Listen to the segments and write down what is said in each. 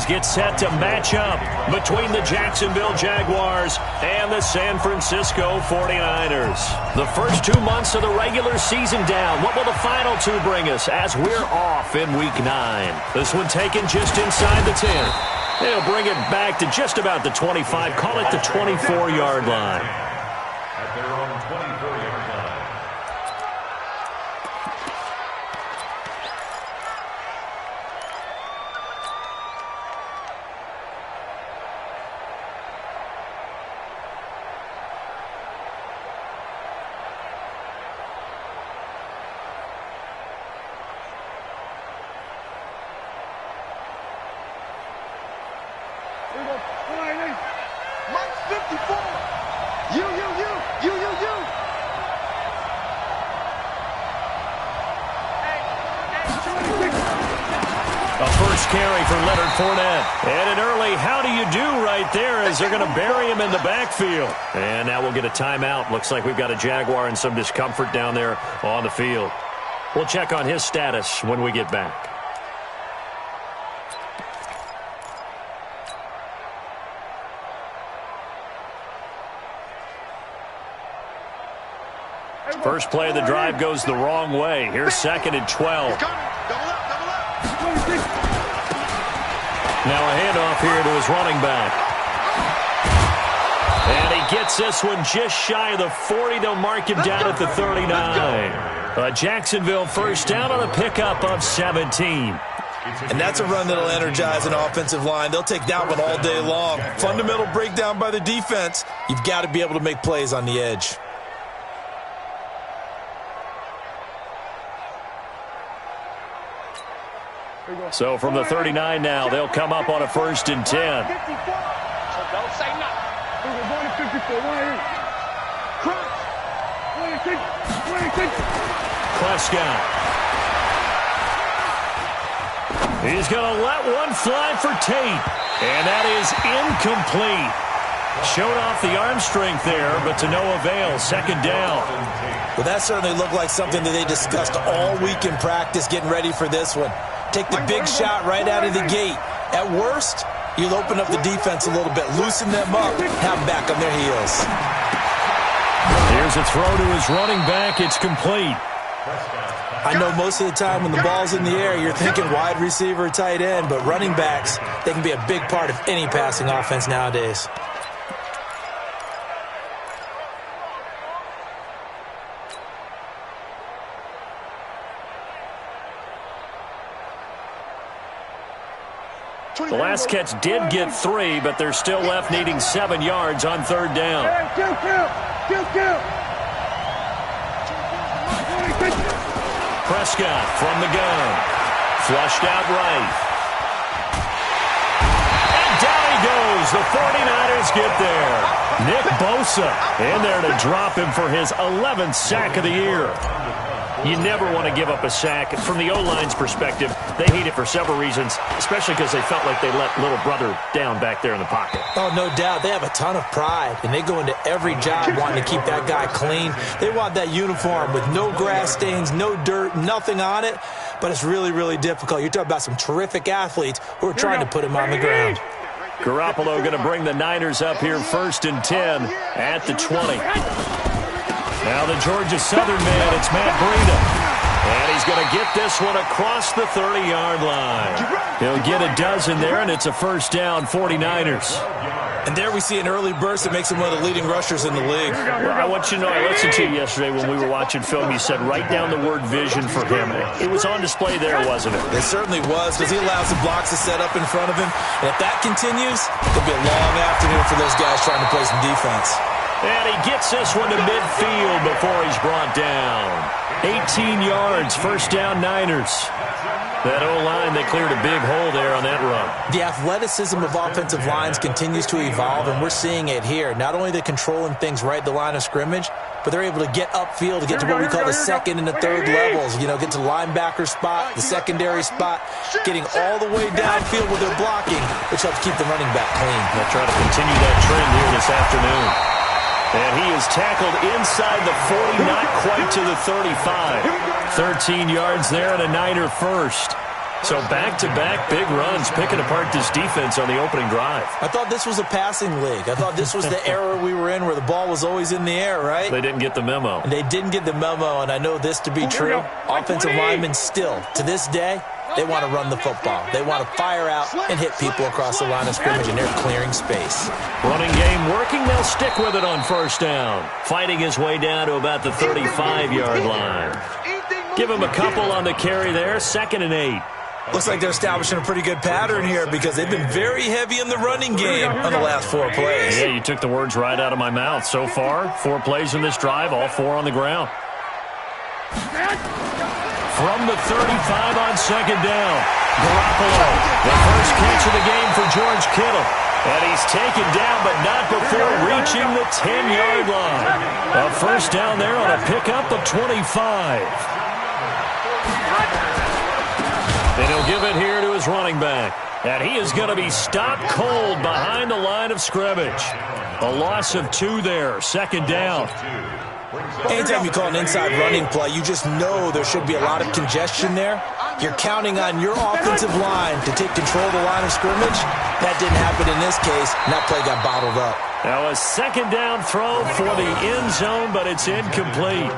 series get set to match up between the Jacksonville Jaguars and the San Francisco 49ers. The first 2 months of the regular season down. What will the final two bring us as we're off in Week 9? This one taken just inside the 10. They'll bring it back to just about the 25. Call it the 24-yard line. At their own 24-yard line. Carry for Leonard Fournette. And an early how do you do right there as they're going to bury him in the backfield. And now we'll get a timeout. Looks like we've got a Jaguar in some discomfort down there on the field. We'll check on his status when we get back. First play of the drive goes the wrong way. Here's 2nd and 12. Now a handoff here to his running back. And he gets this one just shy of the 40. They'll mark him down at the 39. A Jacksonville first down on a pickup of 17. And that's a run that'll energize an offensive line. They'll take that one all day long. Fundamental breakdown by the defense. You've got to be able to make plays on the edge. So from the 39 now, they'll come up on a 1st and 10. So don't say nothing. Prescott. He's going to let one fly for Tate. And that is incomplete. Showed off the arm strength there, but to no avail. 2nd down. Well, that certainly looked like something that they discussed all week in practice getting ready for this one. Take the big shot right out of the gate. At worst, you'll open up the defense a little bit, loosen them up, have them back on their heels. Here's a throw to his running back. It's complete. I know most of the time when the ball's in the air, you're thinking wide receiver, tight end, but running backs, they can be a big part of any passing offense nowadays. The last catch did get 3, but they're still left needing 7 yards on 3rd down. Prescott from the gun. Flushed out right. And down he goes. The 49ers get there. Nick Bosa in there to drop him for his 11th sack of the year. You never want to give up a sack. From the O-line's perspective, they hate it for several reasons, especially because they felt like they let little brother down back there in the pocket. Oh, no doubt. They have a ton of pride, and they go into every job wanting to keep that guy clean. They want that uniform with no grass stains, no dirt, nothing on it, but it's really, really difficult. You're talking about some terrific athletes who are trying to put him on the ground. Garoppolo going to bring the Niners up here 1st and 10 at the 20. Now the Georgia Southern man, it's Matt Breida. And he's going to get this one across the 30-yard line. He'll get a dozen there, and it's a 1st down, 49ers. And there we see an early burst that makes him one of the leading rushers in the league. Well, I want you to know, I listened to you yesterday when we were watching film. You said write down the word vision for him. It was on display there, wasn't it? It certainly was, because he allows the blocks to set up in front of him. And if that continues, it'll be a long afternoon for those guys trying to play some defense. And he gets this one to midfield before he's brought down. 18 yards, 1st down, Niners. That O-line, they cleared a big hole there on that run. The athleticism of offensive lines continues to evolve, and we're seeing it here. Not only are they controlling things right at the line of scrimmage, but they're able to get upfield to get to what we call the 2nd and the 3rd levels. You know, get to the linebacker spot, the secondary spot, getting all the way downfield with their blocking, which helps keep the running back clean. They'll try to continue that trend here this afternoon. And he is tackled inside the 40, not quite to the 35. 13 yards there and a Niner first. So back-to-back big runs, picking apart this defense on the opening drive. I thought this was a passing league. I thought this was the era we were in where the ball was always in the air, right? They didn't get the memo. And they didn't get the memo, and I know this to be true. Offensive linemen still, to this day, they want to run the football. They want to fire out and hit people across the line of scrimmage, and they're clearing space. Running game working. They'll stick with it on first down. Fighting his way down to about the 35-yard line. Give him a couple on the carry there. 2nd and 8. Looks like they're establishing a pretty good pattern here because they've been very heavy in the running game on the last 4 plays. Yeah, you took the words right out of my mouth. So far, 4 plays in this drive, all 4 on the ground. From the 35 on 2nd down, Garoppolo, the first catch of the game for George Kittle. And he's taken down, but not before reaching the 10-yard line. A first down there on a pickup of 25. And he'll give it here to his running back. And he is going to be stopped cold behind the line of scrimmage. A loss of 2 there, 2nd down. Anytime you call an inside running play, you just know there should be a lot of congestion there. You're counting on your offensive line to take control of the line of scrimmage. That didn't happen in this case, and that play got bottled up. Now a 2nd down throw for the end zone, but it's incomplete.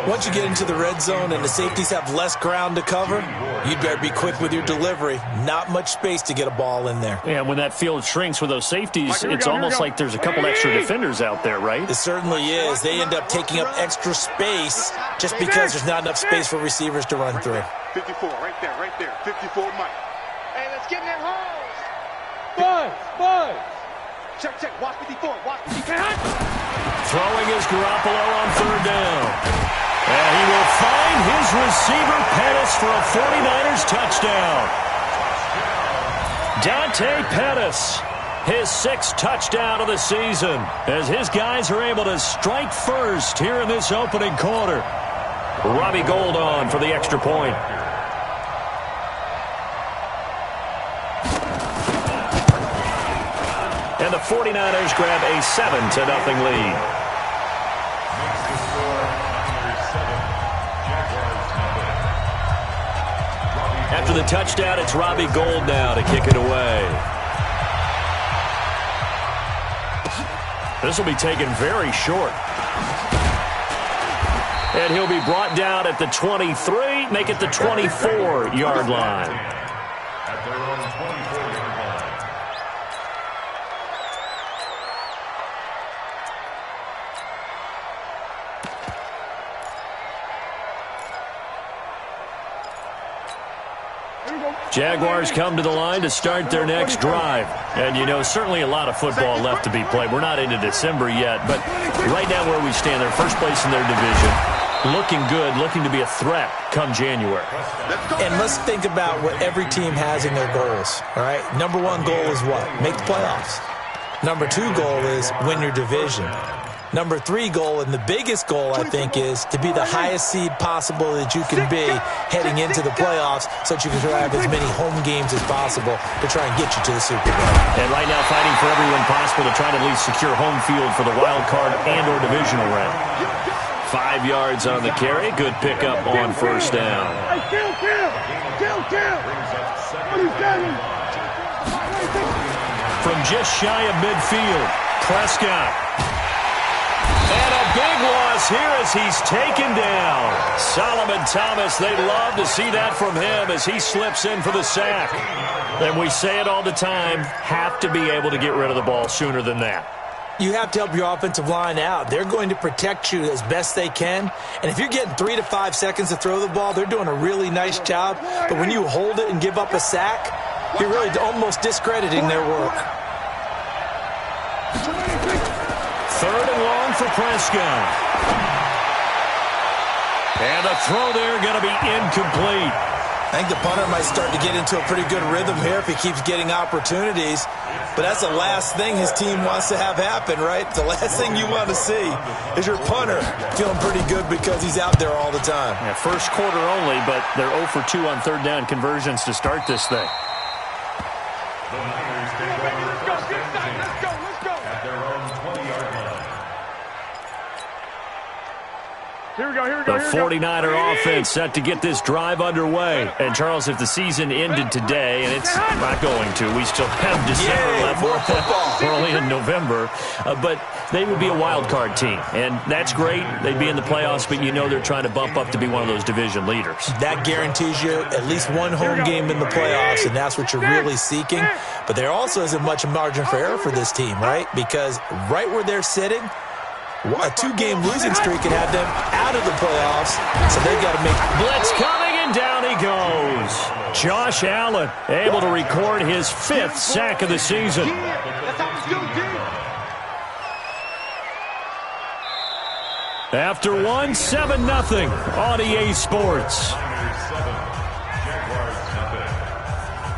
Once you get into the red zone and the safeties have less ground to cover, you'd better be quick with your delivery. Not much space to get a ball in there. Yeah, when that field shrinks with those safeties, it's almost like there's a couple extra defenders out there, right? It certainly is. They end up taking up extra space just because there's not enough space for receivers to run through. 54, right there. 54, Mike. Hey, let's get in that hole. 5. Check. Watch 54. Throwing is Garoppolo on 3rd down. And he will find his receiver, Pettis, for a 49ers touchdown. Dante Pettis, his 6th touchdown of the season, as his guys are able to strike first here in this opening quarter. Robbie Gould on for the extra point. And the 49ers grab a 7-0 lead. After the touchdown, it's Robbie Gould now to kick it away. This will be taken very short. And he'll be brought down at the 23, make it the 24-yard line. At their own 24-yard line. Jaguars come to the line to start their next drive. And, you know, certainly a lot of football left to be played. We're not into December yet, but right now where we stand, they're first place in their division. Looking good, looking to be a threat come January. And let's think about what every team has in their goals, all right? Number 1 goal is what? Make the playoffs. Number 2 goal is win your division. Number 3 goal, and the biggest goal, I think, is to be the highest seed possible that you can be heading into the playoffs so that you can have as many home games as possible to try and get you to the Super Bowl. And right now fighting for everyone possible to try to at least secure home field for the wild card and or divisional round. 5 yards on the carry. Good pickup on first down. From just shy of midfield, Prescott. And a big loss here as he's taken down. Solomon Thomas, they love to see that from him as he slips in for the sack. And we say it all the time, have to be able to get rid of the ball sooner than that. You have to help your offensive line out. They're going to protect you as best they can. And if you're getting 3 to 5 seconds to throw the ball, they're doing a really nice job. But when you hold it and give up a sack, you're really almost discrediting their work. 3rd and long for Prescott. And the throw there going to be incomplete. I think the punter might start to get into a pretty good rhythm here if he keeps getting opportunities. But that's the last thing his team wants to have happen, right? The last thing you want to see is your punter feeling pretty good because he's out there all the time. Yeah, first quarter only, but they're 0 for 2 on 3rd down conversions to start this thing. The Niners take over first and 10 at their own 20-yard line. The 49er offense set to get this drive underway. And, Charles, if the season ended today, and it's not going to, we still have December left. We're only in November. But they would be a wild card team. And that's great. They'd be in the playoffs, but you know they're trying to bump up to be one of those division leaders. That guarantees you at least one home game in the playoffs, and that's what you're really seeking. But there also isn't much margin for error for this team, right? Because right where they're sitting, a 2-game losing streak can have them out of the playoffs, so they've got to make... Blitz coming, and down he goes. Josh Allen able to record his 5th sack of the season. After one, 7-0 on EA Sports.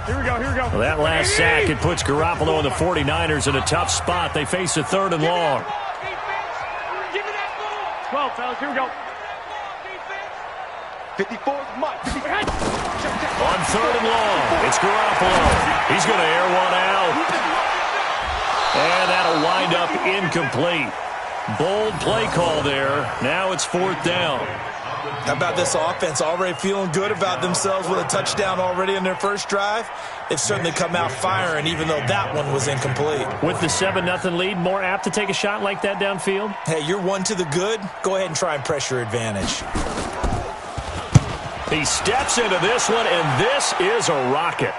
Here we go. Well, that last sack, it puts Garoppolo and the 49ers in a tough spot. They face a 3rd and long. 12, fellas, here we go. 54's Mike. On 3rd and long, it's Garoppolo. He's going to air one out. And that'll wind up incomplete. Bold play call there. Now it's 4th down. How about this offense already feeling good about themselves with a touchdown already in their first drive? They've certainly come out firing, even though that one was incomplete. With the 7-0 lead, more apt to take a shot like that downfield? Hey, you're one to the good. Go ahead and try and press your advantage. He steps into this one, and this is a rocket.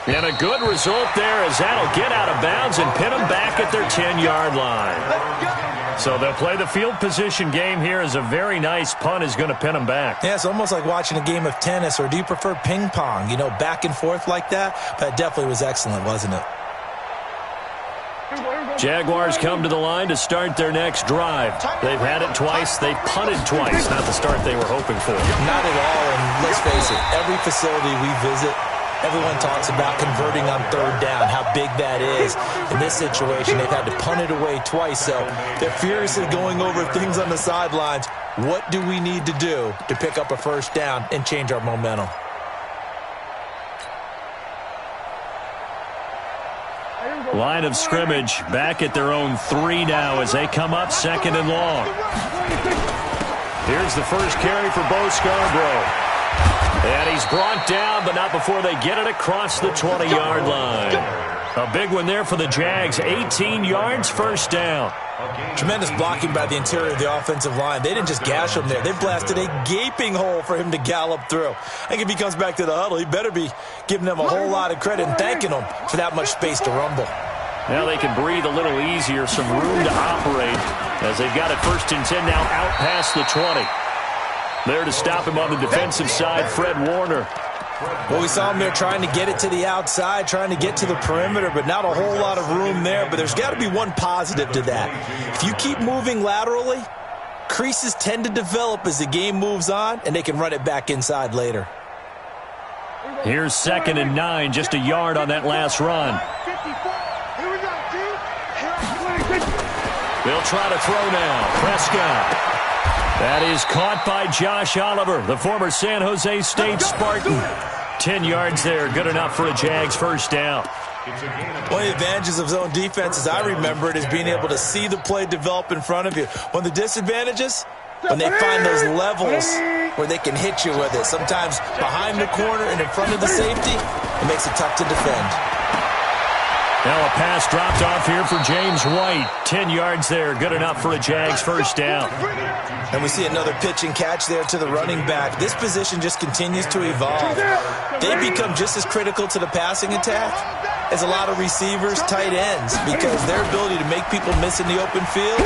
And a good result there as that'll get out of bounds and pin them back at their 10-yard line. So they'll play the field position game here as a very nice punt is going to pin them back. Yeah, it's almost like watching a game of tennis, or do you prefer ping pong? You know, back and forth like that? But it definitely was excellent, wasn't it? Jaguars come to the line to start their next drive. They've had it twice. They've punted twice. Not the start they were hoping for. Not at all, and let's face it, every facility we visit, everyone talks about converting on 3rd down, how big that is. In this situation, they've had to punt it away twice, so they're furiously going over things on the sidelines. What do we need to do to pick up a 1st down and change our momentum? Line of scrimmage back at their own 3 now as they come up 2nd and long. Here's the first carry for Bo Scarborough. And he's brought down, but not before they get it across the 20-yard line. A big one there for the Jags. 18 yards, 1st down. Tremendous blocking by the interior of the offensive line. They didn't just gash him there. They blasted a gaping hole for him to gallop through. I think if he comes back to the huddle, he better be giving them a whole lot of credit and thanking them for that much space to rumble. Now they can breathe a little easier, some room to operate as they've got it 1st and 10 now out past the 20. There to stop him on the defensive side, Fred Warner. Well, we saw him there trying to get it to the outside, trying to get to the perimeter, but not a whole lot of room there. But there's got to be one positive to that. If you keep moving laterally, creases tend to develop as the game moves on, and they can run it back inside later. Here's 2nd and 9, just a yard on that last run. They'll try to throw now. Prescott. That is caught by Josh Oliver, the former San Jose State Spartan. 10 yards there, good enough for a Jags 1st down. One of the advantages of zone defense, as I remember it, is being able to see the play develop in front of you. One of the disadvantages, when they find those levels where they can hit you with it. Sometimes behind the corner and in front of the safety, it makes it tough to defend. Now a pass dropped off here for James White. 10 yards there, good enough for a Jags 1st down. And we see another pitch and catch there to the running back. This position just continues to evolve. They become just as critical to the passing attack as a lot of receivers, tight ends, because their ability to make people miss in the open field.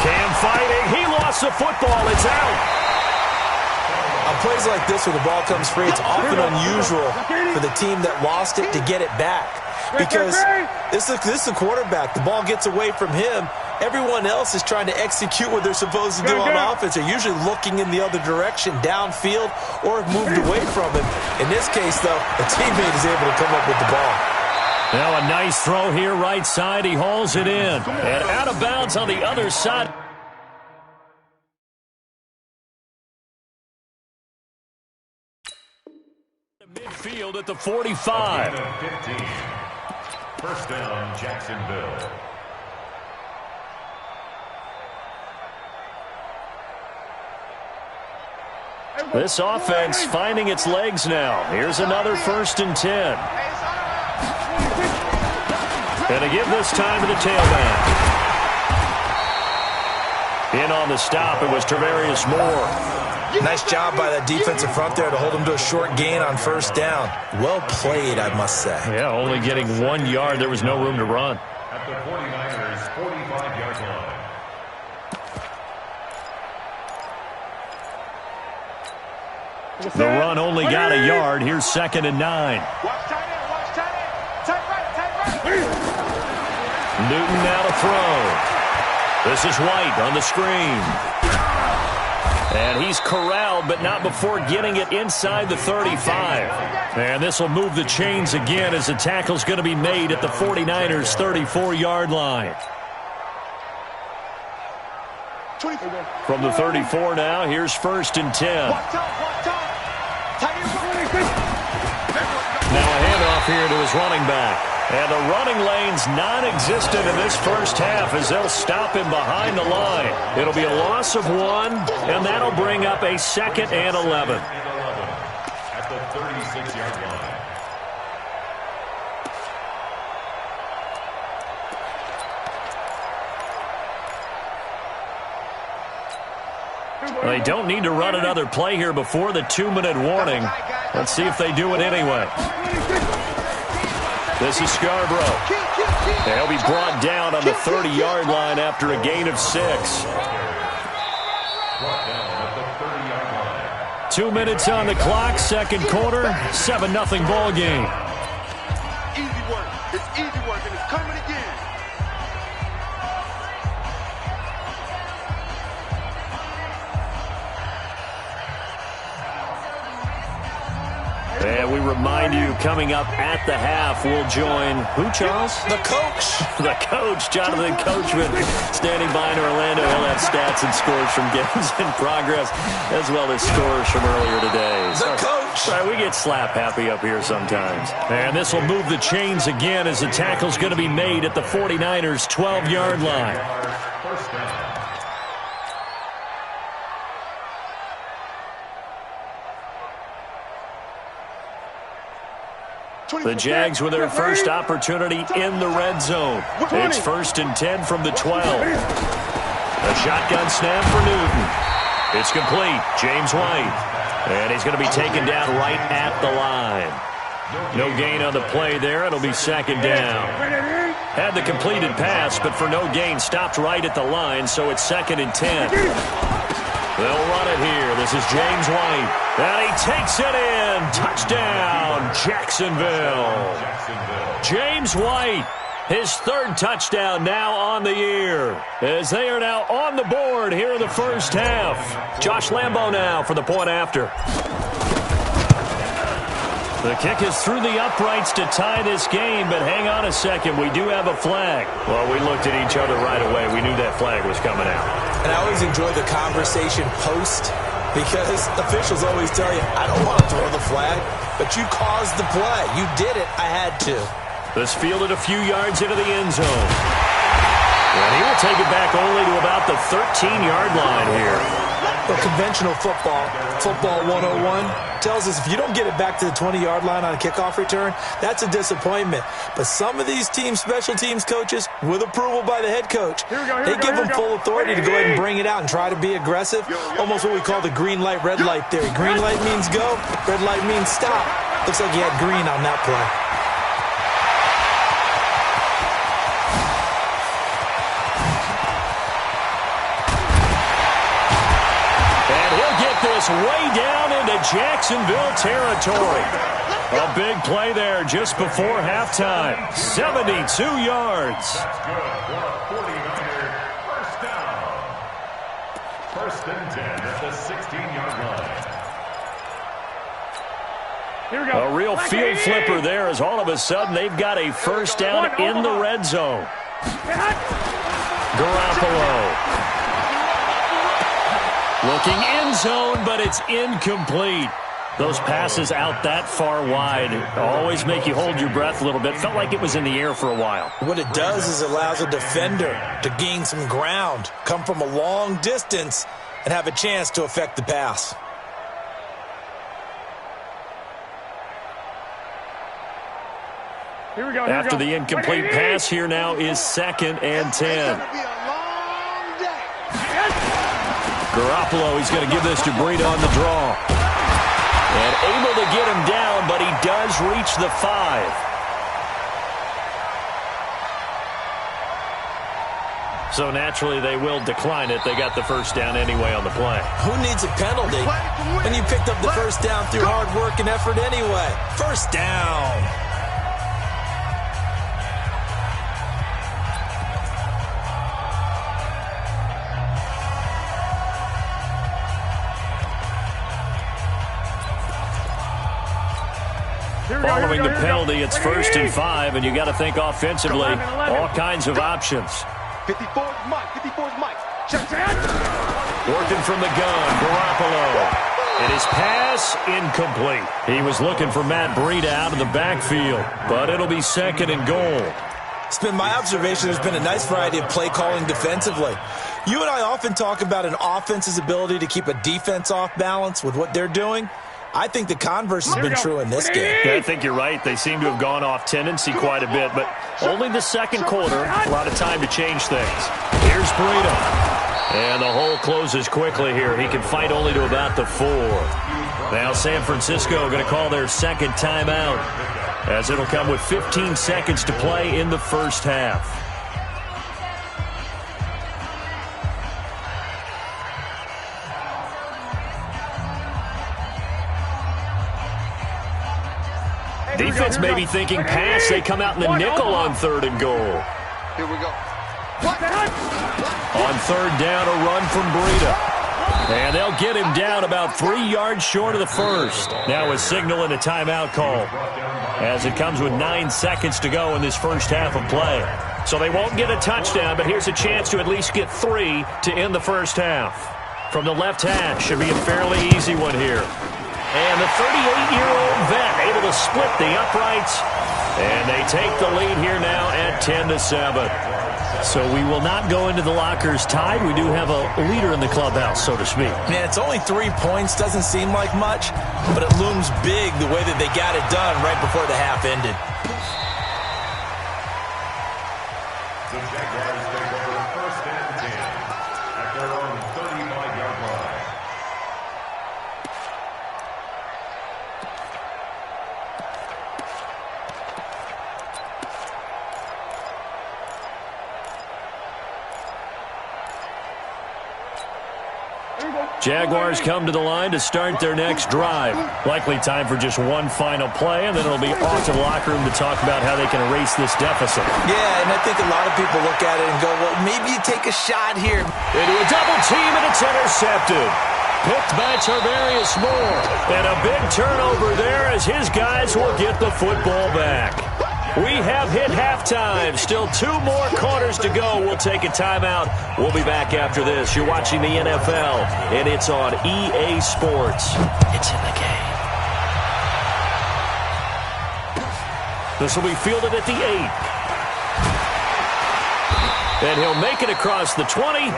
Cam fighting. He lost the football. It's out. On plays like this where the ball comes free, it's often unusual for the team that lost it to get it back. Because this is a quarterback. The ball gets away from him. Everyone else is trying to execute what they're supposed to do on offense. They're usually looking in the other direction, downfield, or have moved away from him. In this case, though, a teammate is able to come up with the ball. Now a nice throw here, right side. He hauls it in. And out of bounds on the other side. Midfield at the 45. 15. 1st down, Jacksonville. This offense finding its legs now. Here's another 1st and 10. And to give this time to the tailback. In on the stop, it was Travarius Moore. Nice job by that defensive front there to hold him to a short gain on 1st down. Well played, I must say. Yeah, only getting 1 yard. There was no room to run. At the 49ers' 45-yard line. The run only got a yard. Here's 2nd and 9. Watch tight end, watch tight end. Tight right. Newton now to throw. This is White on the screen. And he's corraled, but not before getting it inside the 35. And this will move the chains again as the tackle's going to be made at the 49ers' 34-yard line. From the 34 now, here's 1st and 10. Now a handoff here to his running back. And the running lane's non-existent in this first half as they'll stop him behind the line. It'll be a loss of 1, and that'll bring up a 2nd and 11. At the 36-yard line. They don't need to run another play here before the 2-minute warning. Let's see if they do it anyway. This is Scarborough. They'll be brought down on the 30-yard line after a gain of 6. 2 minutes on the clock, 2nd quarter, 7-0 ball game. Easy work. It's easy work, and it's coming again. And we remind you, coming up at the half, we'll join who, Charles? The coach. The coach, Jonathan Coachman, standing by in Orlando. He'll have stats and scores from games in progress, as well as scores from earlier today. The coach. Sorry, we get slap happy up here sometimes. And this will move the chains again as the tackle's going to be made at the 49ers' 12-yard line. First down. The Jags with their first opportunity in the red zone. It's 1st and 10 from the 12. A shotgun snap for Newton. It's complete. James White. And he's going to be taken down right at the line. No gain on the play there. It'll be 2nd down. Had the completed pass, but for no gain, stopped right at the line, so it's 2nd and 10. They'll run it here. This is James White. And he takes it in. Touchdown, Jacksonville. James White, his 3rd touchdown now on the year, as they are now on the board here in the first half. Josh Lambo now for the point after. The kick is through the uprights to tie this game, but hang on a second. We do have a flag. Well, we looked at each other right away. We knew that flag was coming out. And I always enjoy the conversation post, because officials always tell you, I don't want to throw the flag, but you caused the play. You did it. I had to. This fielded a few yards into the end zone. And he will take it back only to about the 13-yard line here. Well, conventional football 101, tells us if you don't get it back to the 20-yard line on a kickoff return, that's a disappointment. But some of these special teams coaches, with approval by the head coach, they give them full authority to go ahead and bring it out and try to be aggressive. Almost what we call the green light, red light theory. Green light means go, red light means stop. Looks like he had green on that play. Way down into Jacksonville territory. A big play there just before halftime. 72 yards. That's good for a 49er first down. 1st and 10 at the 16-yard line. Here we go. A real field flipper there as all of a sudden they've got a first down in the red zone. Garoppolo. Looking end zone, but it's incomplete. Those passes out that far wide always make you hold your breath a little bit. Felt like it was in the air for a while. What it does is it allows a defender to gain some ground, come from a long distance, and have a chance to affect the pass. Here we go. After the incomplete pass, here now is 2nd and 10. Garoppolo, he's going to give this to Breida on the draw. And able to get him down, but he does reach the 5. So naturally, they will decline it. They got the first down anyway on the play. Who needs a penalty when you picked up the first down through hard work and effort anyway? First down. Following the penalty, it's 1st and 5, and you got to think offensively, all kinds of options. 54's Mike. 54's Mike. Check. Working from the gun, Garoppolo. And his pass incomplete. He was looking for Matt Breida out of the backfield, but it'll be 2nd and goal. It's been my observation there's been a nice variety of play calling defensively. You and I often talk about an offense's ability to keep a defense off balance with what they're doing. I think the converse has been true in this game. Yeah, I think you're right. They seem to have gone off tendency quite a bit, but only the 2nd quarter, a lot of time to change things. Here's Breida. And the hole closes quickly here. He can fight only to about the 4. Now San Francisco going to call their 2nd timeout, as it'll come with 15 seconds to play in the first half. Defense may be thinking pass. They come out in the nickel on 3rd and goal. Here we go. On 3rd down, a run from Breida. And they'll get him down about 3 yards short of the 1st. Now a signal and a timeout call, as it comes with 9 seconds to go in this first half of play. So they won't get a touchdown, but here's a chance to at least get 3 to end the first half. From the left hash, should be a fairly easy one here. And the 38-year-old vet able to split the uprights. And they take the lead here now at 10-7. So we will not go into the lockers tied. We do have a leader in the clubhouse, so to speak. Man, it's only 3 points. Doesn't seem like much, but it looms big the way that they got it done right before the half ended. The Jaguars take over 1st and 10 at their own 35-yard line. Jaguars come to the line to start their next drive. Likely time for just one final play, and then it'll be off to the locker room to talk about how they can erase this deficit. Yeah, and I think a lot of people look at it and go, well, maybe you take a shot here. Into a double team, and it's intercepted. Picked by Tarvarius Moore. And a big turnover there as his guys will get the football back. We have hit halftime. Still 2 more quarters to go. We'll take a timeout. We'll be back after this. You're watching the NFL, and it's on EA Sports. It's in the game. This will be fielded at the 8. And he'll make it across the 20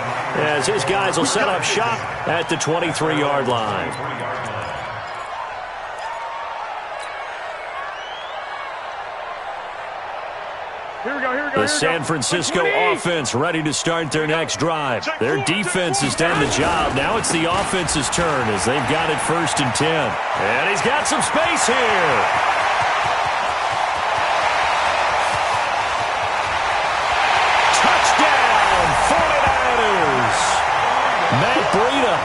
as his guys will set up shop at the 23-yard line. The San Francisco offense ready to start their next drive. Their defense has done the job. Now it's the offense's turn as they've got it 1st and 10. And he's got some space here. Touchdown, 49ers. Matt Breida,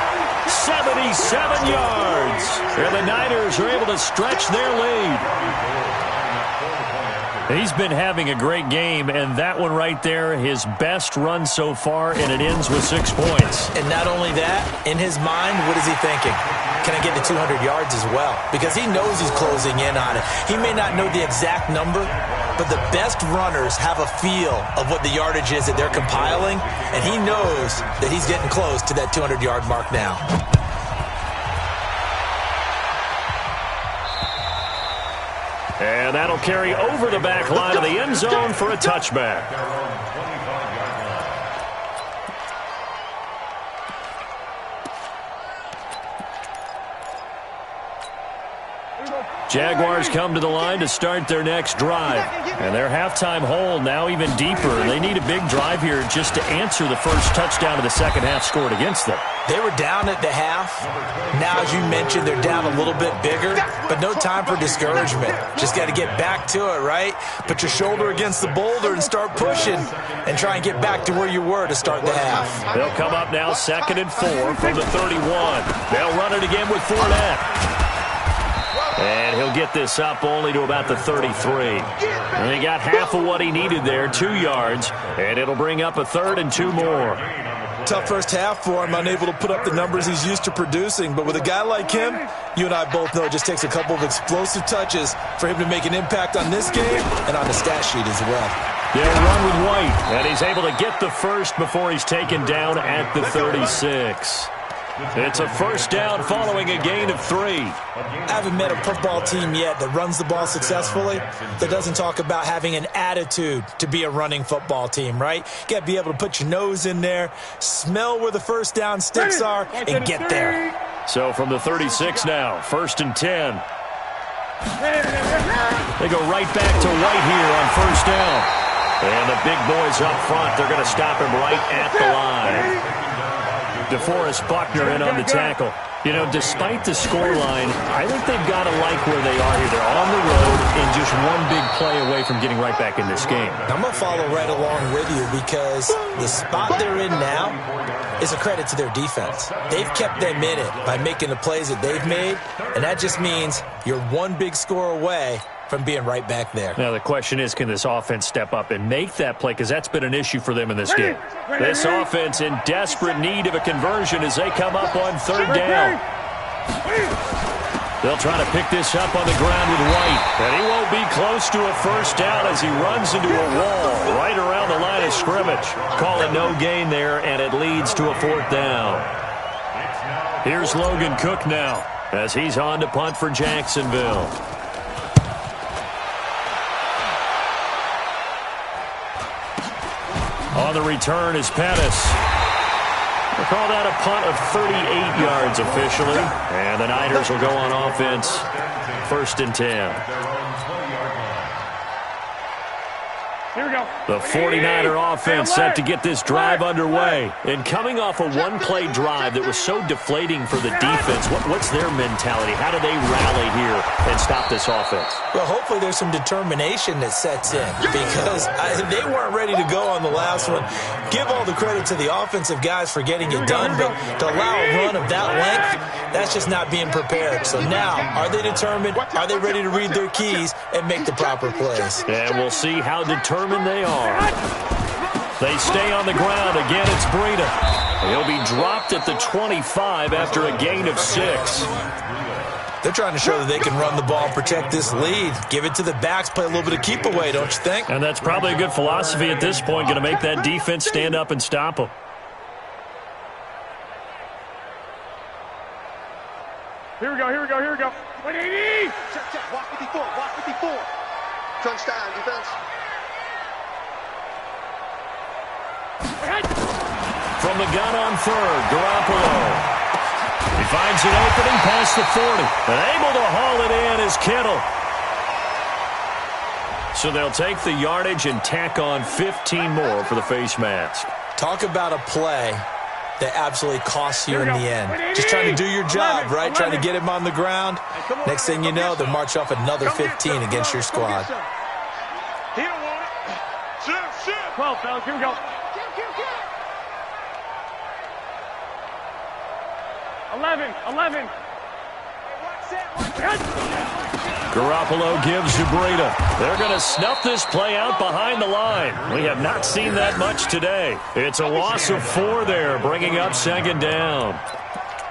77 yards. And the Niners are able to stretch their lead. He's been having a great game, and that one right there, his best run so far, and it ends with 6 points. And not only that, in his mind, what is he thinking? Can I get to 200 yards as well? Because he knows he's closing in on it. He may not know the exact number, but the best runners have a feel of what the yardage is that they're compiling, and he knows that he's getting close to that 200-yard mark now. And that'll carry over the back line of the end zone for a touchback. Jaguars come to the line to start their next drive. And their halftime hole now even deeper. They need a big drive here just to answer the first touchdown of the second half scored against them. They were down at the half. Now, as you mentioned, they're down a little bit bigger, but no time for discouragement. Just got to get back to it, right? Put your shoulder against the boulder and start pushing and try and get back to where you were to start the half. They'll come up now 2nd and 4 from the 31. They'll run it again with Fournette. And he'll get this up only to about the 33. And he got half of what he needed there, 2 yards, and it'll bring up a 3rd and 2 more. Tough first half for him, unable to put up the numbers he's used to producing. But with a guy like him, you and I both know it just takes a couple of explosive touches for him to make an impact on this game and on the stat sheet as well. They'll run with White, and he's able to get the first before he's taken down at the 36. It's a first down following a gain of 3. I haven't met a football team yet that runs the ball successfully that doesn't talk about having an attitude to be a running football team, right? You got to be able to put your nose in there, smell where the first down sticks are, and get there. So from the 36 now, 1st and 10. They go right back to White here on first down. And the big boys up front, they're going to stop him right at the line. DeForest Buckner in on the tackle. You know, despite the scoreline, I think they've got to like where they are here. They're on the road and just one big play away from getting right back in this game. I'm going to follow right along with you because the spot they're in now is a credit to their defense. They've kept them in it by making the plays that they've made, and that just means you're one big score away from being right back there. Now, the question is, can this offense step up and make that play? Because that's been an issue for them in this game. This offense in desperate need of a conversion as they come up on 3rd down. They'll try to pick this up on the ground with White. And he won't be close to a first down as he runs into a wall right around the line of scrimmage. Call it no gain there, and it leads to a 4th down. Here's Logan Cook now as he's on to punt for Jacksonville. On the return is Pettis. We'll call that a punt of 38 yards officially. And the Niners will go on offense. 1st and 10. Here we go. The 49er offense set to get this drive underway. And coming off a one-play drive that was so deflating for the defense, what's their mentality? How do they rally here and stop this offense? Well, hopefully there's some determination that sets in because they weren't ready to go on the last one. Give all the credit to the offensive guys for getting it done, but to allow a run of that length, that's just not being prepared. So now, are they determined? Are they ready to read their keys and make the proper plays? And we'll see how determined they are. They stay on the ground. Again, it's Breida. He'll be dropped at the 25 after a gain of 6. They're trying to show that they can run the ball and protect this lead. Give it to the backs, play a little bit of keep away, don't you think? And that's probably a good philosophy at this point, going to make that defense stand up and stop them. Here we go, here we go, here we go. 180! Check. Walk 54, walk 54. Crunch time, defense. From the gun on 3rd, Garoppolo. He finds an opening past the 40. And able to haul it in is Kittle. So they'll take the yardage and tack on 15 more for the face mask. Talk about a play that absolutely costs you in the end. Just trying to do your job, right? Trying to get him on the ground. Next thing you know, they'll march off another 15 against your squad. He don't want it. Shit. 12, fellas, here we go. 11. Garoppolo gives to Breida. They're going to snuff this play out behind the line. We have not seen that much today. It's a loss of 4 there, bringing up 2nd down.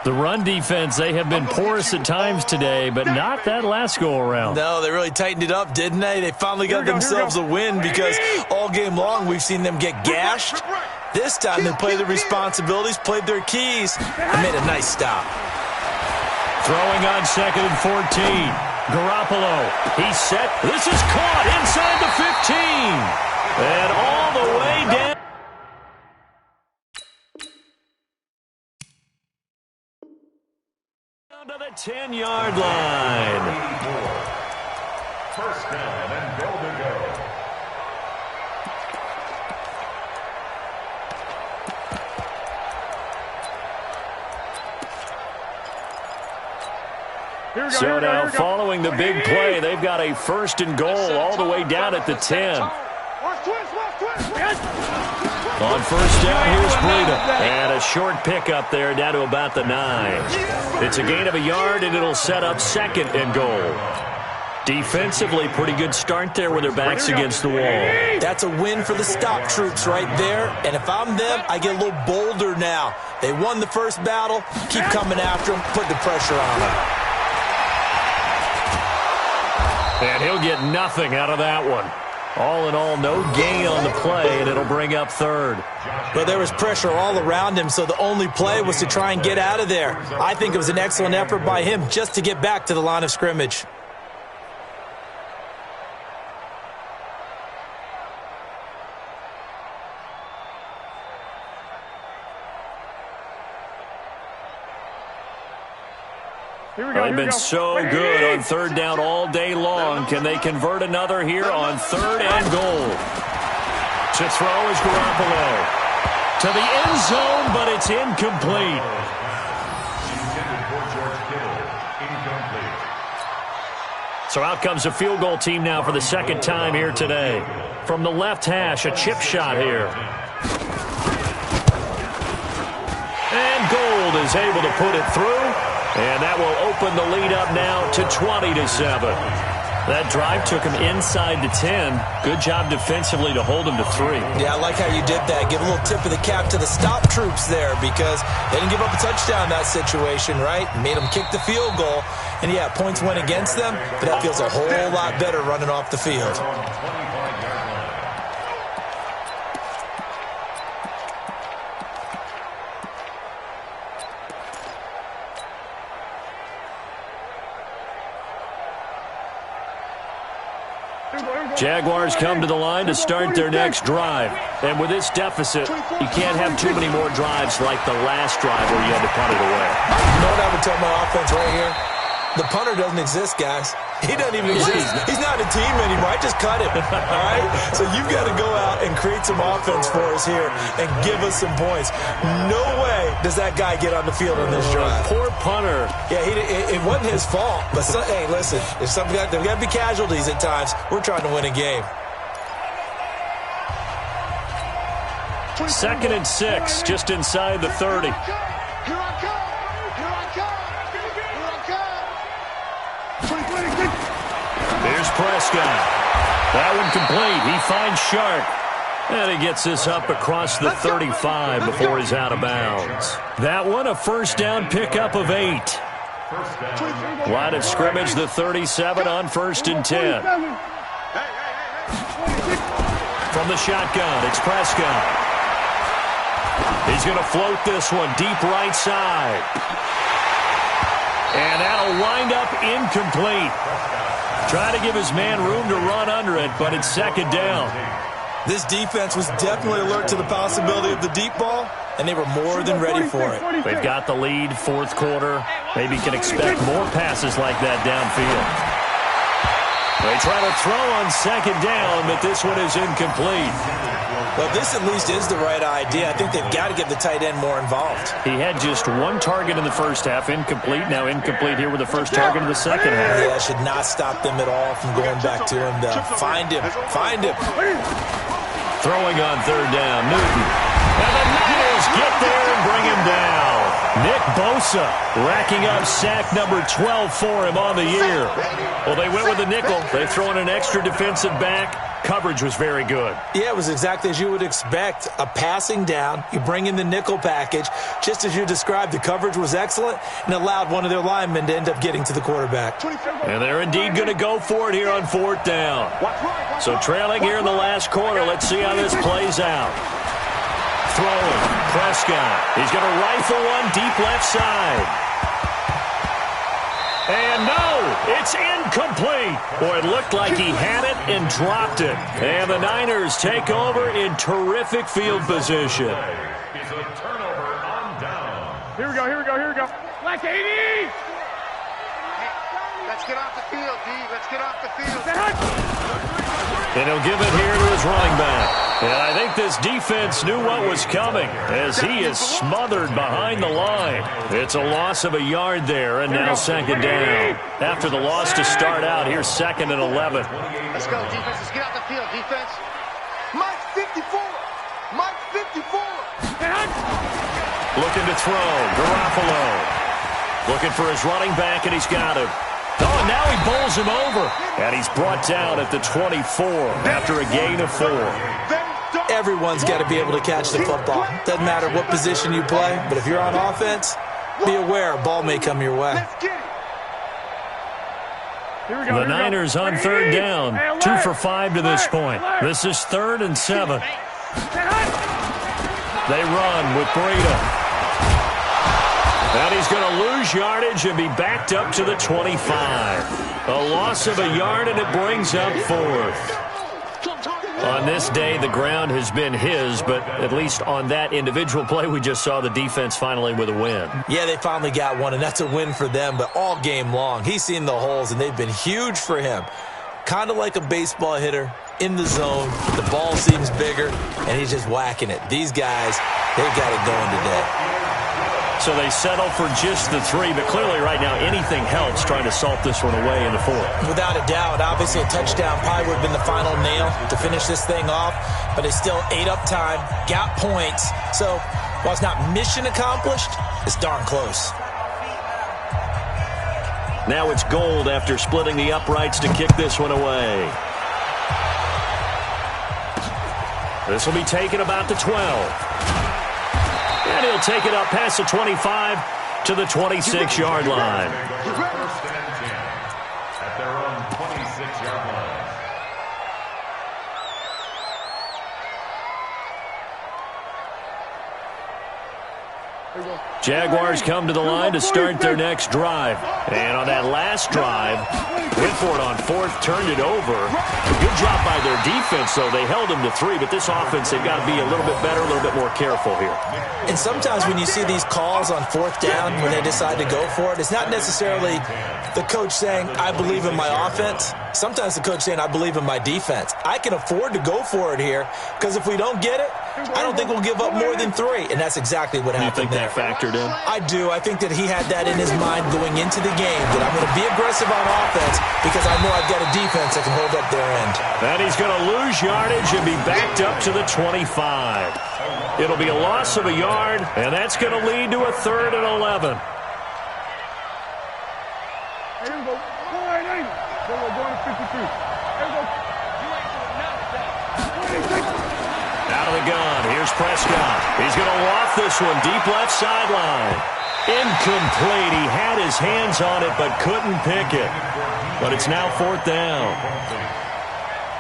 The run defense, they have been porous at times today, but not that last go-around. No, they really tightened it up, didn't they? They finally got themselves a win because all game long we've seen them get gashed. This time they played their responsibilities, played their keys, and made a nice stop. Throwing on 2nd and 14. Garoppolo, he's set. This is caught inside the 15. And all the way down. To the 10-yard line. First down and goal to go. So now following the big play, they've got a first and goal all the way down at the 10. On first down, here's Breida. And a short pickup there down to about the 9. It's a gain of a yard, and it'll set up second and goal. Defensively, pretty good start there with their backs against the wall. That's a win for the stop troops right there. And if I'm them, I get a little bolder now. They won the first battle. Keep coming after them. Put the pressure on them. And he'll get nothing out of that one. All in all, no gain on the play, and it'll bring up third. But there was pressure all around him, so the only play was to try and get out of there. I think it was an excellent effort by him just to get back to the line of scrimmage. They've been so good on third down all day long. Can they convert another here on third and goal? To throw is Garoppolo. To the end zone, but it's incomplete. So out comes a field goal team now for the second time here today. From the left hash, a chip shot here. And Gold is able to put it through. And that will open the lead up now to 20-7. That drive took him inside the 10. Good job defensively to hold him to 3. Yeah, I like how you did that. Give a little tip of the cap to the stop troops there because they didn't give up a touchdown in that situation, right? Made them kick the field goal. And, yeah, points went against them, but that feels a whole lot better running off the field. Jaguars come to the line to start their next drive. And with this deficit, you can't have too many more drives like the last drive where you had to punt it away. You know what I would tell my offense right here? The punter doesn't exist, guys. He doesn't even exist. He's not a team anymore. I just cut him, all right? So you've got to go out and create some offense for us here and give us some points. No way does that guy get on the field on this drive. Poor punter. Yeah, it wasn't his fault. But, hey, listen, there's got to be casualties at times. We're trying to win a game. 2nd and 6, just inside the 30. Here's Prescott. That one complete. He finds Shark. And he gets this up across the 35 before he's out of bounds. That one, a first down pickup of 8. Line of scrimmage, the 37 on 1st and 10. From the shotgun, it's Prescott. He's going to float this one deep right side. And that'll wind up incomplete. Trying to give his man room to run under it, but it's 2nd down. This defense was definitely alert to the possibility of the deep ball, and they were more than ready for it. They've got the lead, 4th quarter. Maybe can expect more passes like that downfield. They try to throw on 2nd down, but this one is incomplete. Well, this at least is the right idea. I think they've got to get the tight end more involved. He had just 1 target in the first half, incomplete. Now incomplete here with the first target in the second half. Yeah, that should not stop them at all from going back to him, though. Find him. Find him. Throwing on 3rd down, Newton. And the Niners get there and bring him down. Nick Bosa racking up sack number 12 for him on the year. Well, they went with the nickel. They throw in an extra defensive back. Coverage was very good. Yeah, it was exactly as you would expect. A passing down. You bring in the nickel package. Just as you described, the coverage was excellent and allowed one of their linemen to end up getting to the quarterback. And they're indeed going to go for it here on 4th down. So trailing here in the last quarter. Let's see how this plays out. Throwing. Prescott. He's going to rifle one deep left side. And no, it's incomplete. Boy, it looked like he had it and dropped it. And the Niners take over in terrific field position. It's a turnover on down. Here we go, here we go, here we go. Black 80! Let's get off the field, D. Let's get off the field. And he'll give it here to his running back. And I think this defense knew what was coming as he is smothered behind the line. It's a loss of a yard there, and now second down. After the loss to start out, here's 2nd and 11. Let's go, defense. Let's get off the field, defense. Mike 54. Mike 54. Looking to throw. Garoppolo. Looking for his running back, and he's got him. Oh, and now he bowls him over. And he's brought down at the 24 after a gain of 4. Everyone's got to be able to catch the football. Doesn't matter what position you play, but if you're on offense, be aware a ball may come your way. The Niners on 3rd down. 2 for 5 to this point. This is 3rd and 7. They run with Breida. And he's going to lose yardage and be backed up to the 25. A loss of a yard, and it brings up 4th. On this day, the ground has been his, but at least on that individual play, we just saw the defense finally with a win. Yeah, they finally got one, and that's a win for them, but all game long, he's seen the holes, and they've been huge for him. Kind of like a baseball hitter in the zone. The ball seems bigger, and he's just whacking it. These guys, they've got it going today. So they settle for just the 3, but clearly right now anything helps trying to salt this one away in the 4th. Without a doubt, obviously a touchdown probably would have been the final nail to finish this thing off, but they still ate up time, got points. So while it's not mission accomplished, it's darn close. Now it's Gold after splitting the uprights to kick this one away. This will be taken about the 12. And he'll take it up past the 25 to the 26-yard line. First and 10 at their own 26-yard line. Jaguars come to the line to start their next drive. And on that last drive, went for it on 4th, turned it over. A good job by their defense, though. They held them to 3, but this offense, they've got to be a little bit better, a little bit more careful here. And sometimes when you see these calls on 4th down, when they decide to go for it, it's not necessarily the coach saying, I believe in my offense. Sometimes the coach saying, I believe in my defense. I can afford to go for it here, because if we don't get it, I don't think we'll give up more than 3. And that's exactly what happened there. You think that factored in? I do. I think that he had that in his mind going into the game, that I'm going to be aggressive on offense because I know I've got a defense that can hold up their end. And he's going to lose yardage and be backed up to the 25. It'll be a loss of a yard, and that's going to lead to a 3rd and 11. Here we go. There we go. Going to 52. There we go. Out of the gun. Here's Prescott. He's going to waft this one deep left sideline. Incomplete. He had his hands on it but couldn't pick it. But it's now 4th down.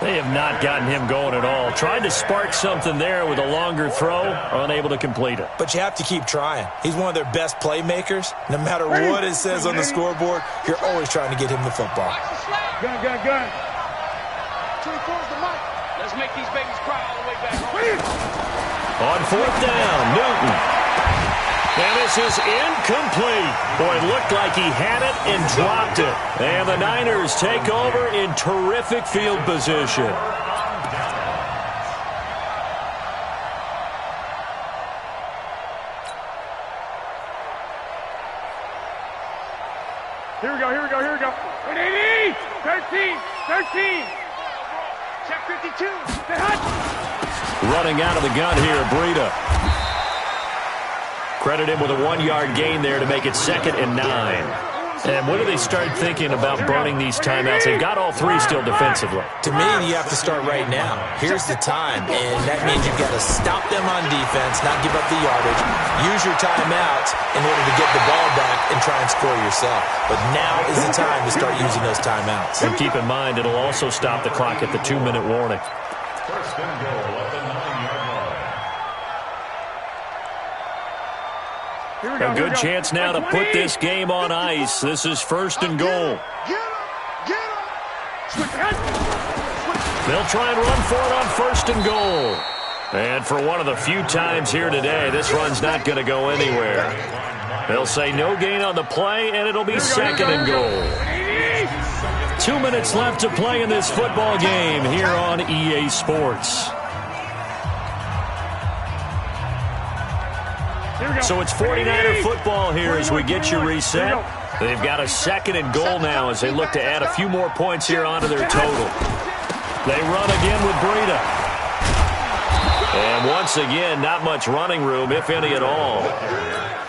They have not gotten him going at all. Tried to spark something there with a longer throw, unable to complete it. But you have to keep trying. He's one of their best playmakers. No matter what it says on the scoreboard, you're always trying to get him the football. Gun. 24's the mic. Let's make these babies cry all the way back home. On 4th down, Newton. And this is incomplete. Boy, it looked like he had it and dropped it. And the Niners take over in terrific field position. Here we go. 180! 13! Check 52. Running out of the gun here, Breida. Credit him with a 1-yard gain there to make it 2nd and 9. And when do they start thinking about burning these timeouts? They've got all 3 still defensively. To me, you have to start right now. Here's the time, and that means you've got to stop them on defense, not give up the yardage. Use your timeouts in order to get the ball back and try and score yourself. But now is the time to start using those timeouts. And keep in mind, it'll also stop the clock at the 2-minute warning. First and goal at the 9-yard line. A good chance now to put this game on ice. This is 1st and goal. They'll try and run for it on 1st and goal. And for one of the few times here today, this run's not going to go anywhere. They'll say no gain on the play, and it'll be 2nd and goal. 2 minutes left to play in this football game here on EA Sports. So it's 49er football here as we get you reset. They've got a 2nd and goal now as they look to add a few more points here onto their total. They run again with Breida. And once again, not much running room, if any at all.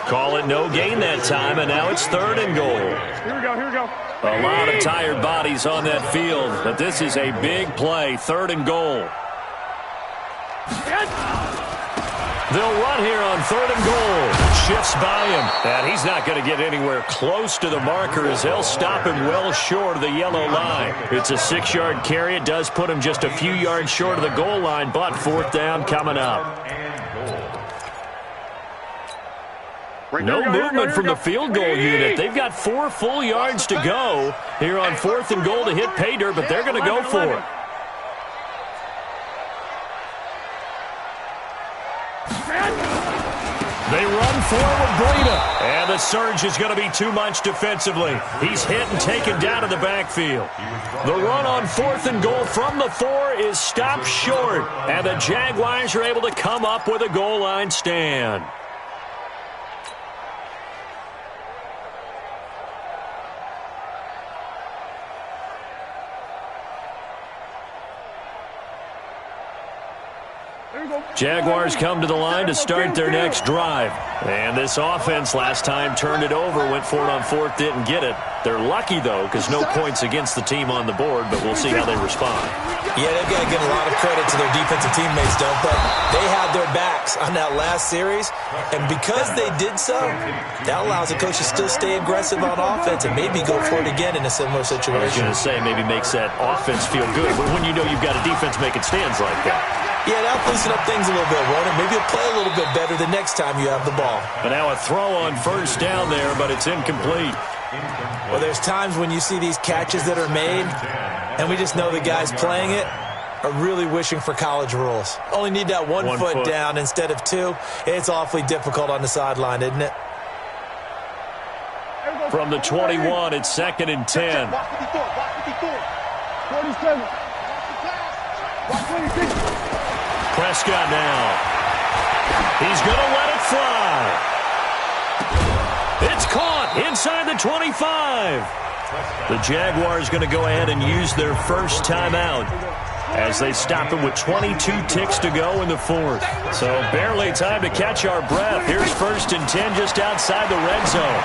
Call it no gain that time, and now it's 3rd and goal. Here we go. A lot of tired bodies on that field, but this is a big play, 3rd and goal. They'll run here on 3rd and goal. Shifts by him, and he's not going to get anywhere close to the marker as they'll stop him well short of the yellow line. It's a 6-yard carry. It does put him just a few yards short of the goal line, but 4th down coming up. No movement from the field goal unit. They've got 4 full yards to go here on 4th and goal to hit pay dirt, but they're going to go for it. They run forward, Breida. And the surge is going to be too much defensively. He's hit and taken down to the backfield. The run on 4th and goal from the 4 is stopped short. And the Jaguars are able to come up with a goal line stand. Jaguars come to the line to start their next drive. And this offense last time turned it over, went for it on 4th, didn't get it. They're lucky, though, because no points against the team on the board, but we'll see how they respond. Yeah, they've got to give a lot of credit to their defensive teammates, don't they? They had their backs on that last series, and because they did so, that allows the coach to still stay aggressive on offense and maybe go for it again in a similar situation. I was going to say, maybe makes that offense feel good, but when you know you've got a defense making stands like that. Yeah, that'll loosen up things a little bit, won't it? Maybe you'll play a little bit better the next time you have the ball. And now a throw on 1st down there, but it's incomplete. Well, there's times when you see these catches that are made, and we just know the guys playing it are really wishing for college rules. Only need that one foot down instead of 2. It's awfully difficult on the sideline, isn't it? From the 21, it's 2nd and 10. 47. 26. Prescott now. He's going to let it fly. It's caught inside the 25. The Jaguars going to go ahead and use their first timeout as they stop him with 22 ticks to go in the 4th. So barely time to catch our breath. Here's 1st and 10 just outside the red zone.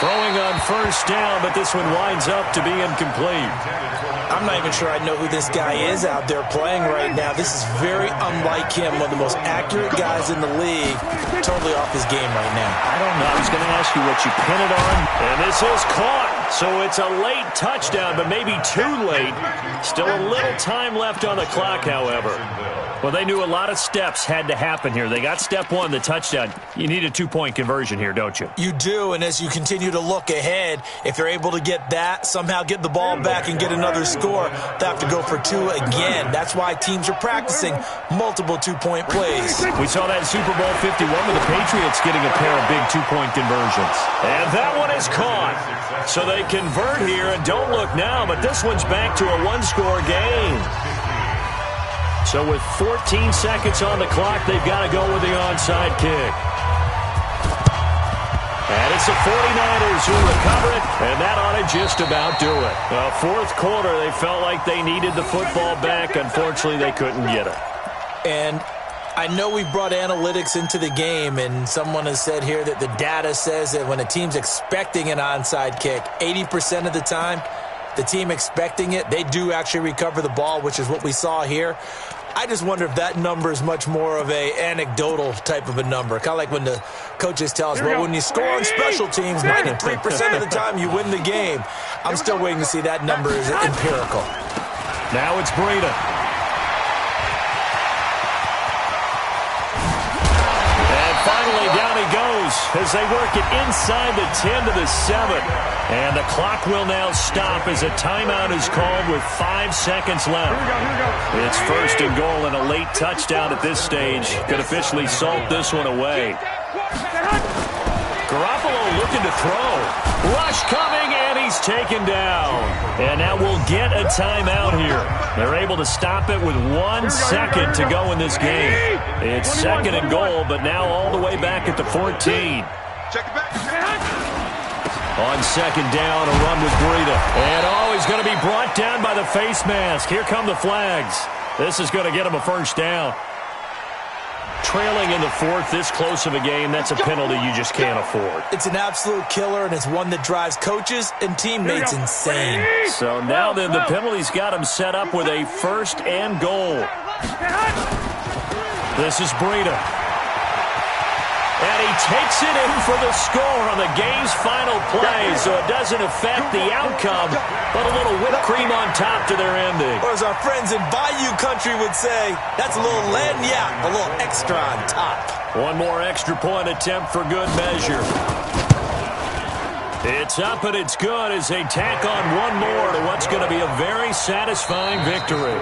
Throwing on 1st down, but this one winds up to be incomplete. I'm not even sure I know who this guy is out there playing right now. This is very unlike him, one of the most accurate guys in the league. Totally off his game right now. I don't know. I was going to ask you what you pin it on. And this is caught. So it's a late touchdown, but maybe too late. Still a little time left on the clock, however. Well, they knew a lot of steps had to happen here. They got step 1, the touchdown. You need a 2-point conversion here, don't you? You do, and as you continue to look ahead, if you're able to get that, somehow get the ball back and get another score, they'll have to go for 2 again. That's why teams are practicing multiple 2-point plays. We saw that in Super Bowl 51 with the Patriots getting a pair of big 2-point conversions. And that one is caught. So they convert here, and don't look now, but this one's back to a 1-score game. So with 14 seconds on the clock, they've got to go with the onside kick. And it's the 49ers who recover it, and that ought to just about do it. 4th quarter, they felt like they needed the football back. Unfortunately, they couldn't get it. And I know we've brought analytics into the game, and someone has said here that the data says that when a team's expecting an onside kick, 80% of the time, the team expecting it, they do actually recover the ball, which is what we saw here. I just wonder if that number is much more of a anecdotal type of a number. Kind of like when the coaches tell us, well, when you score on special teams, 93% of the time you win the game. I'm still waiting to see that number is empirical. Now it's Breida. And finally down he goes as they work it inside the 10 to the 7. And the clock will now stop as a timeout is called with 5 seconds left. It's 1st and goal, and a late touchdown at this stage could officially salt this one away. Garoppolo looking to throw. Rush coming, and he's taken down. And now we'll get a timeout here. They're able to stop it with 1 second to go in this game. It's 2nd and goal, but now all the way back at the 14. Check it back. On 2nd down, a run with Breida. And, he's going to be brought down by the face mask. Here come the flags. This is going to get him a first down. Trailing in the 4th, this close of a game, that's a penalty you just can't afford. It's an absolute killer, and it's one that drives coaches and teammates insane. So now then, the penalty's got him set up with a 1st and goal. This is Breida. And he takes it in for the score on the game's final play, so it doesn't affect the outcome, but a little whipped cream on top to their ending. Or as our friends in Bayou Country would say, that's a little lagniappe, a little extra on top. One more extra point attempt for good measure. It's up and it's good as they tack on one more to what's going to be a very satisfying victory.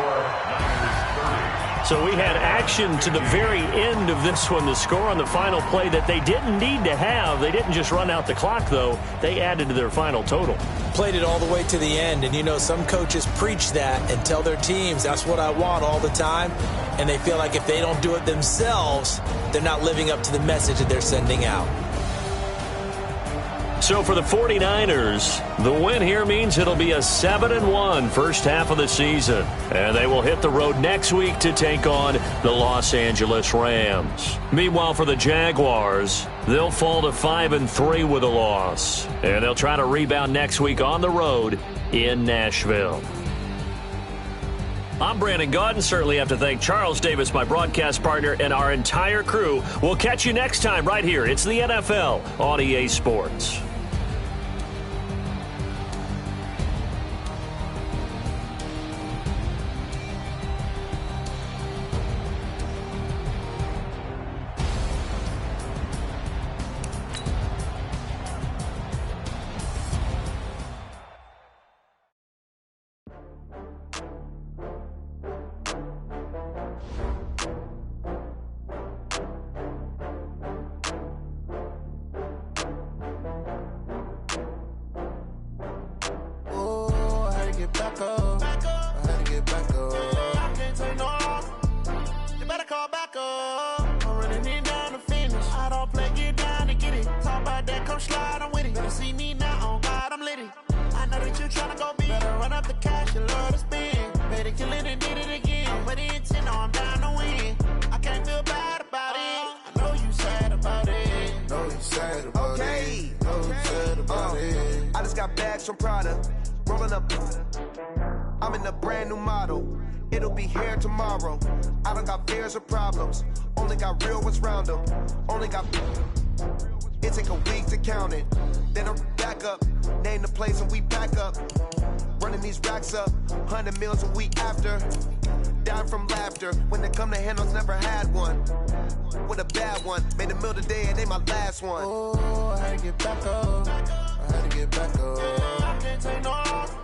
So we had action to the very end of this one, the score on the final play that they didn't need to have. They didn't just run out the clock, though. They added to their final total. Played it all the way to the end, and you know some coaches preach that and tell their teams, that's what I want all the time, and they feel like if they don't do it themselves, they're not living up to the message that they're sending out. So for the 49ers, the win here means it'll be a 7-1 first half of the season. And they will hit the road next week to take on the Los Angeles Rams. Meanwhile, for the Jaguars, they'll fall to 5-3 with a loss. And they'll try to rebound next week on the road in Nashville. I'm Brandon Gaudin. Certainly have to thank Charles Davis, my broadcast partner, and our entire crew. We'll catch you next time right here. It's the NFL on EA Sports. From Prada, rolling up. I'm in a brand new model. It'll be here tomorrow. I don't got fears or problems. Only got real ones round them. Only got. It take a week to count it. Then I'm back up. Name the place and we pack up. Running these racks up. 100 meals a week after. Down from laughter. When they come to handles, never had one. With a bad one. Made a meal today and they my last one. Oh, I had to get back up. I had to get back up. I can't take no off.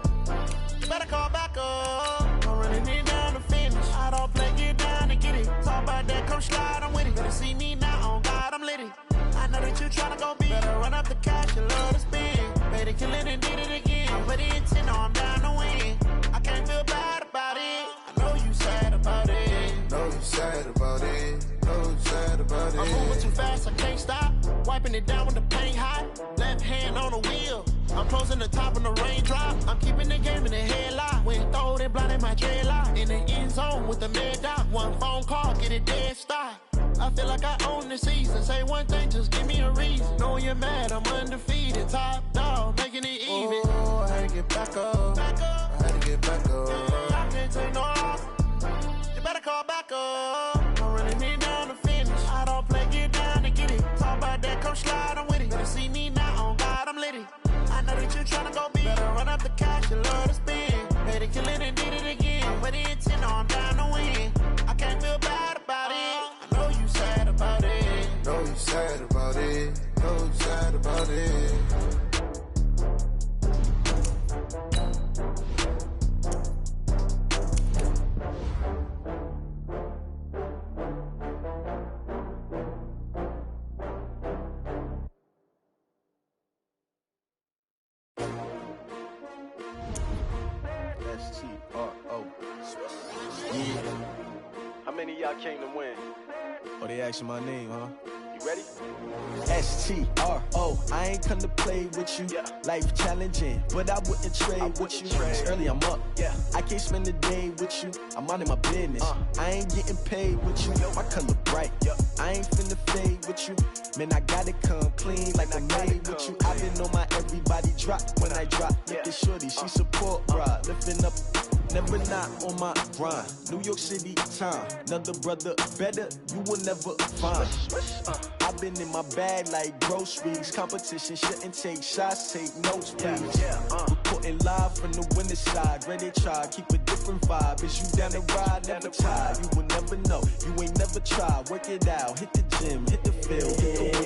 You better call back up. I'm running it down to finish. I don't play, get down and get it. Talk about that, come slide, I'm with it. Better see me now, on God, I'm litty. I know that you tryna go big. Better run up the cash, you love to spin. Better kill it and did it again. I'm put it in 10, no, I'm down to win. I can't feel bad about it. I know you sad about it. Know you sad about it. Know you sad about it. I'm moving too fast, I can't stop. Wiping it down when the paint hot. Left hand on the wheel. I'm closing the top when the raindrop. I'm keeping the game in the headlock. When throw it blind in my dreadlock. In the end zone with the mad dot. One phone call, get it dead stop. I feel like I own the season. Say one thing, just give me a reason. Knowing you're mad, I'm undefeated. Top dog, making it even. Oh, I had to get back up. I had to get back up. I can't take no off. You better call back up. I'm running it down to finish. I don't play, get down to get it. Talk about that, come slide, I'm with it. Better see me now, on God, I'm litty. I know that you tryna go big. Better run up the cash, you love to spin. Better kill it and did it again. Put it in 10, no, I'm down to win. I can't feel bad about it. I know you sad about it. Know you sad about it. Know you sad about it. many of y'all came to win? Oh, they asking my name, huh? You ready? S-T-R-O, I ain't come to play with you. Yeah. Life challenging, but I wouldn't trade with you. It's early, I'm up. Yeah. I can't spend the day with you. I'm minding my business. I ain't getting paid with you. My color bright. Yeah. I ain't finna fade with you. Man, I gotta come clean like I'm made with you. I've been on my everybody drop when I drop. Look at shorty, she support ride. Lifting up, never not on my grind. New York City time. Another brother better, you will never find. I've been in my bag like groceries. Competition shouldn't take shots, take notes, please. Reporting live from the winter side. Ready to try, keep a different vibe. Is you down the ride, never tired. You will never know, you ain't never tried. Work it out, hit the gym, hit the field.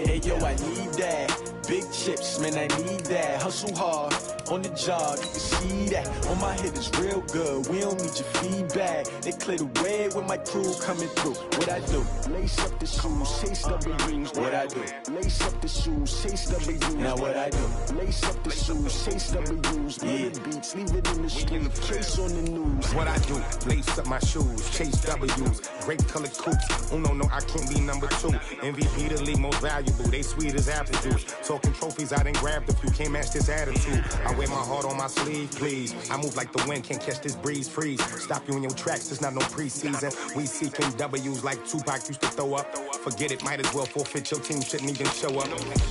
Hey yo, I need that. Big chips, man, I need that. Hustle hard, on the job, you can see that. On my head is real good, we don't need your feedback. They clear the way with my crew coming through. What I do? Lace up the shoes, chase W's. What I do? Lace up the shoes, chase W's. Now what I do? Lace up the shoes, chase W's. Yeah. Beats, leave it in the street, case on the news. What I do? Lace up my shoes, chase W's. Great colored coops. Oh no, I can't be number 2. MVP the league most valuable. They sweet as apple juice. Talking trophies, I done grabbed a few. Can't match this attitude. I wear my heart on my sleeve, please. I move like the wind, can't catch this breeze, freeze. Stop you in your tracks, there's not no preseason. We seeking W's like Tupac used to throw up. Forget it, might as well forfeit. Your team shouldn't even show up.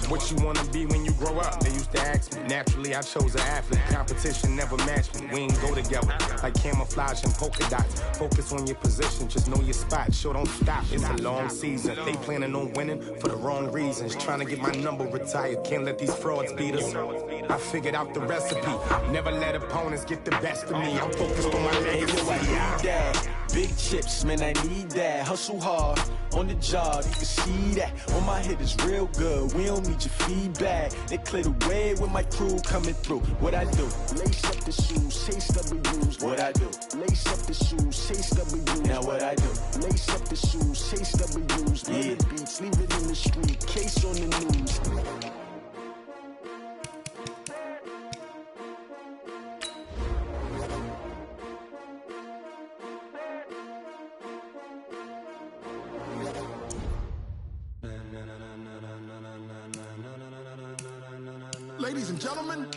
What you wanna be when you grow up? They used to ask me. Naturally, I chose an athlete. Competition never matched me. We ain't go together like camouflage and polka dots. Focus on your position, just know your spot. Sure, don't stop. It's a long season. They planning on winning for the wrong reasons. Trying to get my number retired. Can't let these frauds beat us. I figured out the recipe. Never let opponents get the best of me. I'm focused on my legacy. Hey, yo, I need that. Big chips, man, I need that. Hustle hard, on the job, you can see that. On my head is real good, we don't need your feedback. They clear the way with my crew coming through. What I do? Lace up the shoes, chase W's. What I do? Lace up the shoes, chase W's. Now what I do? Lace up the shoes, chase W's. Yeah. Beats, leave it in the street, case on the news. Ladies and gentlemen,